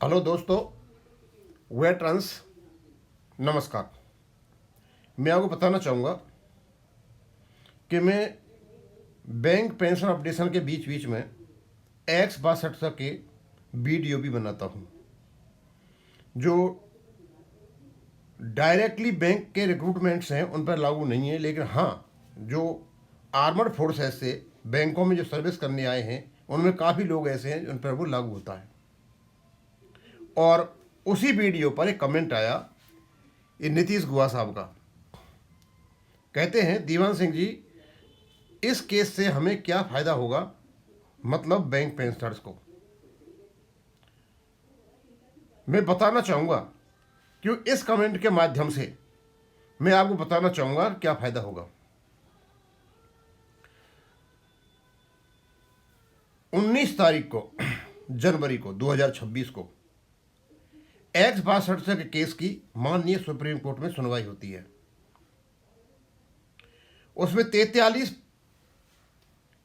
Hello दोस्तों, veterans नमस्कार। मैं आपको बताना चाहूँगा कि मैं बैंक पेंशन अपडेशन के बीच बीच में X62 के वीडियो भी बनाता हूँ जो डायरेक्टली बैंक के रिक्रूटमेंट्स हैं उन पर लागू नहीं है, लेकिन हाँ, जो आर्मर्ड फोर्सेस से बैंकों में जो सर्विस करने आए हैं उनमें काफ़ी लोग ऐसे हैं उन पर वो लागू होता है। और उसी वीडियो पर एक कमेंट आया ये नीतीश गुहा साहब का। कहते हैं, दीवान सिंह जी, इस केस से हमें क्या फ़ायदा होगा, मतलब बैंक पेंशनर्स को। मैं बताना चाहूँगा कि इस कमेंट के माध्यम से मैं आपको बताना चाहूँगा क्या फ़ायदा होगा। 19 तारीख को जनवरी को 2026 को X62 के केस की माननीय सुप्रीम कोर्ट में सुनवाई होती है। उसमें 43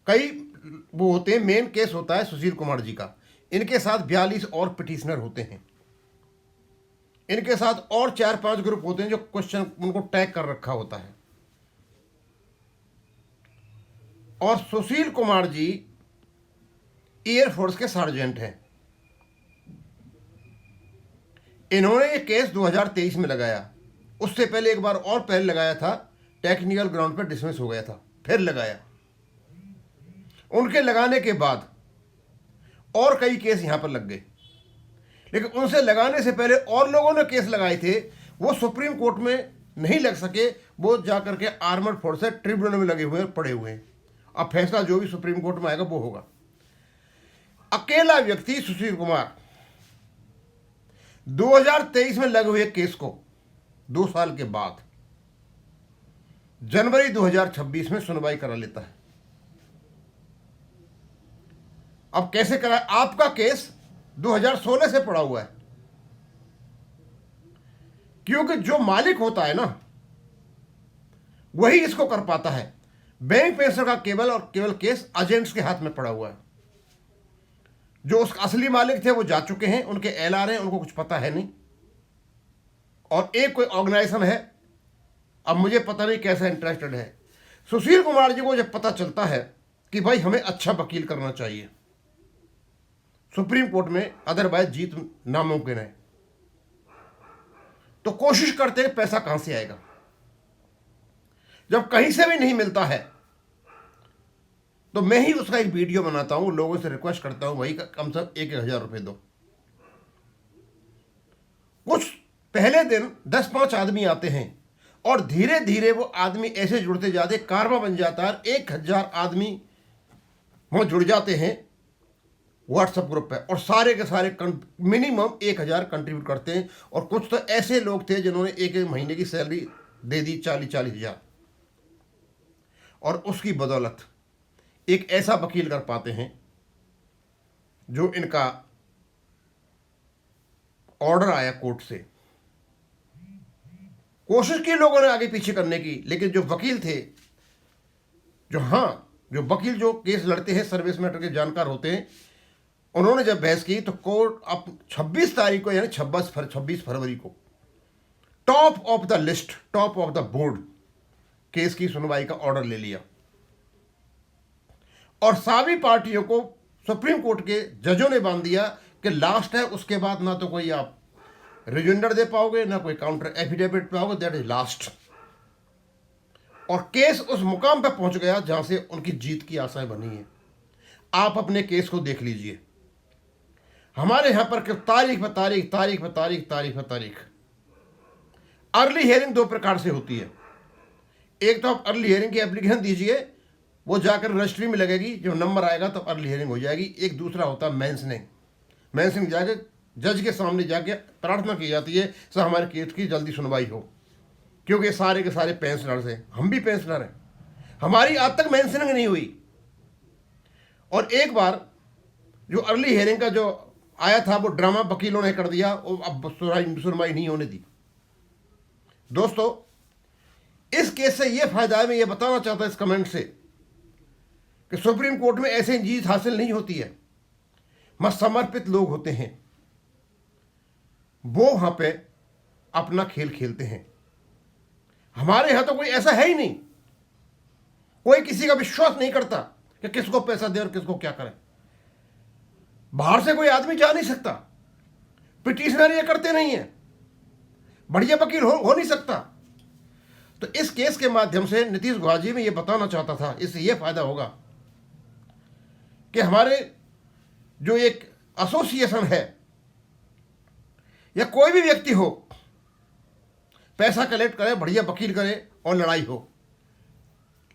कई वो होते हैं, मेन केस होता है सुशील कुमार जी का। इनके साथ 42 और पिटिशनर होते हैं। इनके साथ और 4-5 ग्रुप होते हैं जो क्वेश्चन उनको टैग कर रखा होता है। और सुशील कुमार जी एयरफोर्स के सार्जेंट हैं। इन्होंने ये केस 2023 में लगाया। उससे पहले एक बार और पहले लगाया था, टेक्निकल ग्राउंड पर डिसमिस हो गया था, फिर लगाया। उनके लगाने के बाद और कई केस यहां पर लग गए, लेकिन उनसे लगाने से पहले और लोगों ने केस लगाए थे, वो सुप्रीम कोर्ट में नहीं लग सके। वो जाकर के आर्मर्ड फोर्सेस ट्रिब्यूनल में लगे हुए पड़े हुए हैं। अब फैसला जो भी सुप्रीम कोर्ट में आएगा वो होगा। अकेला व्यक्ति सुशील कुमार 2023 में लगे हुए केस को 2 साल के बाद जनवरी 2026 में सुनवाई करा लेता है। अब कैसे करा? आपका केस 2016 से पड़ा हुआ है, क्योंकि जो मालिक होता है ना वही इसको कर पाता है। बैंक पेंशन का केवल और केवल केस एजेंट्स के हाथ में पड़ा हुआ है। जो उसके असली मालिक थे वो जा चुके हैं, उनके एलआर हैं, उनको कुछ पता है नहीं। और एक कोई ऑर्गेनाइजेशन है, अब मुझे पता नहीं कैसा इंटरेस्टेड है। सुशील कुमार जी को जब पता चलता है कि भाई हमें अच्छा वकील करना चाहिए सुप्रीम कोर्ट में, अदरवाइज जीत नामुमकिन है, तो कोशिश करते हैं पैसा कहां से आएगा। जब कहीं से भी नहीं मिलता है तो मैं ही उसका एक वीडियो बनाता हूं, लोगों से रिक्वेस्ट करता हूं वही कम से कम 1,000 रुपये दो। कुछ पहले दिन 10-5 आदमी आते हैं और धीरे धीरे वो आदमी ऐसे जुड़ते जाते, कारवा बन जाता है। 1,000 आदमी वहां जुड़ जाते हैं व्हाट्सएप ग्रुप पे, और सारे के सारे मिनिमम 1,000 कंट्रीब्यूट करते हैं। और कुछ तो ऐसे लोग थे जिन्होंने एक एक महीने की सैलरी दे दी, 40-40 हजार। और उसकी बदौलत एक ऐसा वकील कर पाते हैं जो इनका ऑर्डर आया कोर्ट से। कोशिश की लोगों ने आगे पीछे करने की, लेकिन जो वकील थे, जो वकील जो केस लड़ते हैं, सर्विस मैटर के जानकार होते हैं, उन्होंने जब बहस की तो कोर्ट अब 26 तारीख को, यानी 26 फरवरी को top of the list, top of the board case की सुनवाई का ऑर्डर ले लिया। और सभी पार्टियों को सुप्रीम कोर्ट के जजों ने बांध दिया कि लास्ट है, उसके बाद ना तो कोई आप रिजोंडर दे पाओगे, ना कोई काउंटर एफिडेविट पाओगे, दैट इज लास्ट। और केस उस मुकाम पर पहुंच गया जहां से उनकी जीत की आशाएं बनी है। आप अपने केस को देख लीजिए। हमारे यहां पर तारीख पर तारीख, तारीख पर तारीख, तारीख पर तारीख। अर्ली हियरिंग 2 प्रकार से होती है। एक तो आप अर्ली हियरिंग की एप्लीकेशन दीजिए, वो जाकर रजिस्ट्री में लगेगी, जब नंबर आएगा तो अर्ली हियरिंग हो जाएगी। एक दूसरा होता है मेंशनिंग जाके जज के सामने जाके प्रार्थना की जाती है, सर हमारे केस की जल्दी सुनवाई हो, क्योंकि सारे के सारे पेंशनर्स हैं, हम भी पेंशनर हैं, हमारी आज तक मेंशनिंग नहीं हुई। और एक बार जो अर्ली हियरिंग का जो आया था वो ड्रामा वकीलों ने कर दिया, वो अब सुनवाई नहीं होने दी। दोस्तों, इस केस से ये फायदा है, मैं ये बताना चाहता इस कमेंट से, कि सुप्रीम कोर्ट में ऐसे जीत हासिल नहीं होती है। समर्पित लोग होते हैं, वो वहां पे अपना खेल खेलते हैं। हमारे यहां तो कोई ऐसा है ही नहीं, कोई किसी का विश्वास नहीं करता कि किसको पैसा दे और किसको क्या करे। बाहर से कोई आदमी जा नहीं सकता, पिटीशनर ये करते नहीं है, बढ़िया वकील हो नहीं सकता। तो इस केस के माध्यम से नीतीश गुहा जी में ये बताना चाहता था, इससे ये फायदा होगा कि हमारे जो एक एसोसिएशन है या कोई भी व्यक्ति हो, पैसा कलेक्ट करे, बढ़िया वकील करे और लड़ाई हो।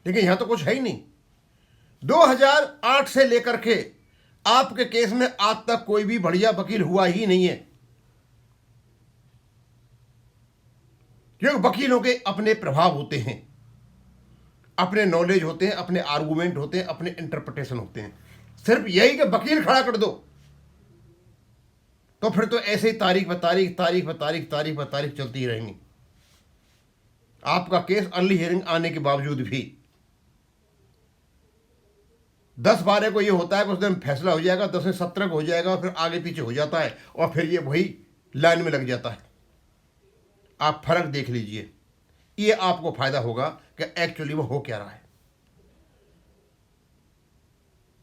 लेकिन यहां तो कुछ है ही नहीं। 2008 से लेकर के आपके केस में आज तक कोई भी बढ़िया वकील हुआ ही नहीं है, क्योंकि वकीलों के अपने प्रभाव होते हैं, अपने नॉलेज होते हैं, अपने आर्गुमेंट होते हैं, अपने इंटरप्रिटेशन होते हैं। सिर्फ यही कि वकील खड़ा कर दो तो फिर तो ऐसे ही तारीख पर तारीख, तारीख पर तारीख, तारीख पर तारीख चलती ही रहेंगी। आपका केस अर्ली हियरिंग आने के बावजूद भी 10-12 को ये होता है कि उस दिन फैसला हो जाएगा, 10 से 17 को हो जाएगा, और फिर आगे पीछे हो जाता है और फिर ये वही लाइन में लग जाता है। आप फर्क देख लीजिए, ये आपको फायदा होगा कि एक्चुअली वो हो क्या रहा है।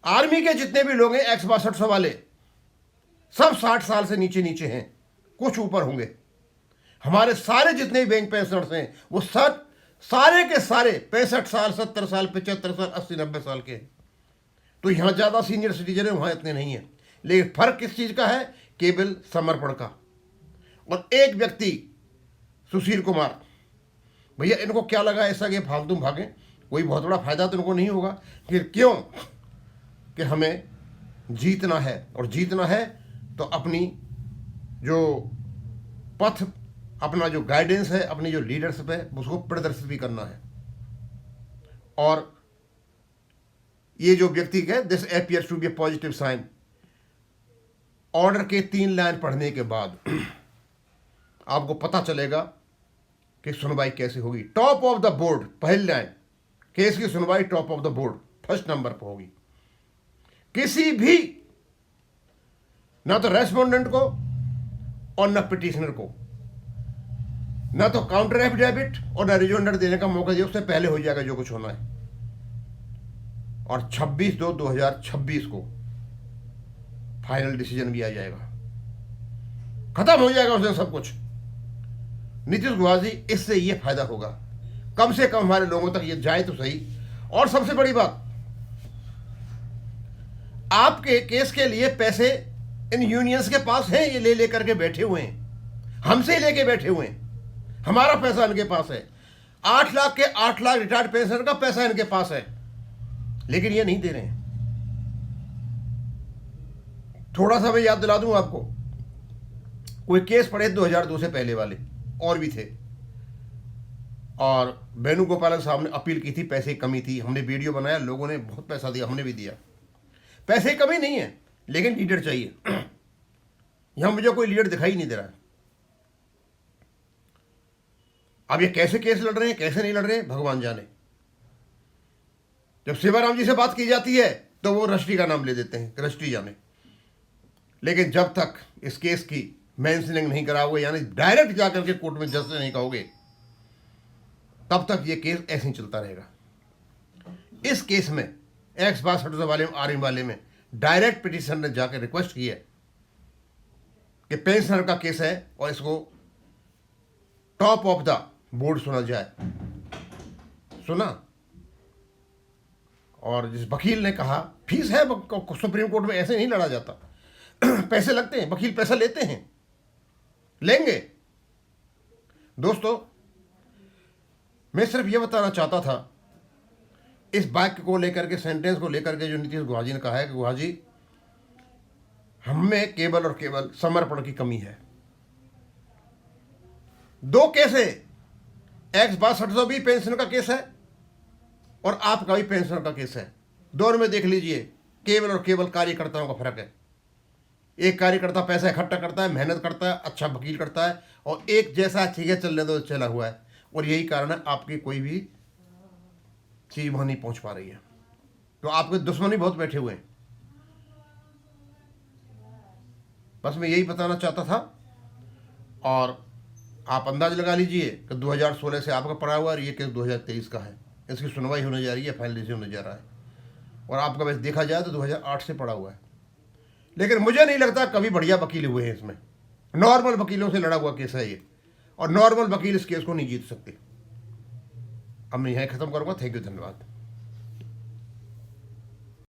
आर्मी के जितने भी लोग हैं एक्स 6200 वाले, सब 60 साल से नीचे नीचे हैं, कुछ ऊपर होंगे। हमारे सारे जितने भी बैंक पेंशनर्स हैं वो सब सारे के सारे 65 साल, 70 साल, 75 साल, 80, 90 साल के हैं। तो यहां ज्यादा सीनियर सिटीजन है, वहां इतने नहीं है। लेकिन फर्क किस चीज का है? केवल समर्पण का। और एक व्यक्ति सुशील कुमार, भैया इनको क्या लगा ऐसा कि फालतू भागे, कोई बहुत बड़ा फायदा तो इनको नहीं होगा। फिर क्यों कि हमें जीतना है, और जीतना है तो अपनी जो पथ, अपना जो गाइडेंस है, अपनी जो लीडरशिप है, उसको प्रदर्शित भी करना है। और ये जो व्यक्ति है, this appears to be a positive sign, order के 3 लाइन पढ़ने के बाद आपको पता चलेगा कि सुनवाई कैसे होगी। टॉप ऑफ द बोर्ड, पहली लाइन, केस की सुनवाई top of the board, first number पर होगी। किसी भी, ना तो रेस्पोंडेंट को और ना पिटिशनर को, ना तो काउंटर एफिडेविट और ना रिजोंडर देने का मौका दिया, उससे पहले हो जाएगा जो कुछ होना है। और 26/2/2026 को फाइनल डिसीजन भी आ जाएगा, खत्म हो जाएगा उसने सब कुछ। नीतीश गुहा जी, इससे ये फायदा होगा, कम से कम हमारे लोगों तक ये जाए तो सही। और सबसे बड़ी बात, आपके केस के लिए पैसे इन यूनियंस के पास हैं, ये ले लेकर के बैठे हुए हैं, हमसे लेके बैठे हुए हैं, हमारा पैसा इनके पास है। 8 लाख के 8 लाख रिटायर्ड पेंशनर का पैसा इनके पास है, लेकिन ये नहीं दे रहे हैं। थोड़ा सा मैं याद दिला दूं आपको, कोई केस पड़े 2002 से पहले वाले और भी थे, और वेणुगोपालन साहब ने अपील की थी, पैसे की कमी थी, हमने वीडियो बनाया, लोगों ने बहुत पैसा दिया, हमने भी दिया। पैसे की कमी नहीं है, लेकिन लीडर चाहिए। यहां मुझे कोई लीडर दिखाई नहीं दे रहा है। अब ये कैसे केस लड़ रहे हैं, कैसे नहीं लड़ रहे हैं, भगवान जाने। जब शिवराम जी से बात की जाती है तो वो रजिस्ट्री का नाम ले देते हैं, रजिस्ट्री जाने। लेकिन जब तक इस केस की मेंशनिंग नहीं कराओगे, यानी डायरेक्ट जाकर के कोर्ट में जज से नहीं कहोगे, तब तक ये केस ऐसे ही चलता रहेगा। इस केस में एक्स 62 वाले में, आर्मी वाले में, डायरेक्ट पिटीशन ने जाकर रिक्वेस्ट की है कि पेंशनर का केस है और इसको टॉप ऑफ द बोर्ड सुना जाए। सुना, और जिस वकील ने कहा, फीस है सुप्रीम कोर्ट में, ऐसे नहीं लड़ा जाता। पैसे लगते हैं, वकील पैसा लेते हैं, लेंगे। दोस्तों, मैं सिर्फ यह बताना चाहता था, इस वाक्य को लेकर के, सेंटेंस को लेकर के जो नीतीश गुहा जी ने कहा है कि गुहा जी, हमें केवल और केवल समर्पण की कमी है। 2 केस है, एक्स 62 भी पेंशन का केस है और आपका भी पेंशन का केस है। दोनों में देख लीजिए, केवल और केवल कार्यकर्ताओं का फर्क है। एक कार्यकर्ता पैसा इकट्ठा करता है, मेहनत करता है, अच्छा वकील करता है, और एक जैसा ठीक है चलने दो चला हुआ है। और यही कारण है आपकी कोई भी चीज वहां नहीं पहुंच पा रही है। तो आपके दुश्मनी बहुत बैठे हुए हैं। बस मैं यही बताना चाहता था। और आप अंदाज लगा लीजिए कि 2016 से आपका पड़ा हुआ है और ये केस 2023 का है। इसकी सुनवाई होने जा रही है, फाइनल डिसीजन होने जा रहा है, और आपका वैसे देखा जाए तो 2008 से पड़ा हुआ है। लेकिन मुझे नहीं लगता कभी बढ़िया वकील हुए हैं इसमें। नॉर्मल वकीलों से लड़ा हुआ केस है ये, और नॉर्मल वकील इस केस को नहीं जीत सकते। अब मैं यहीं ख़त्म करूँगा। थैंक यू, धन्यवाद।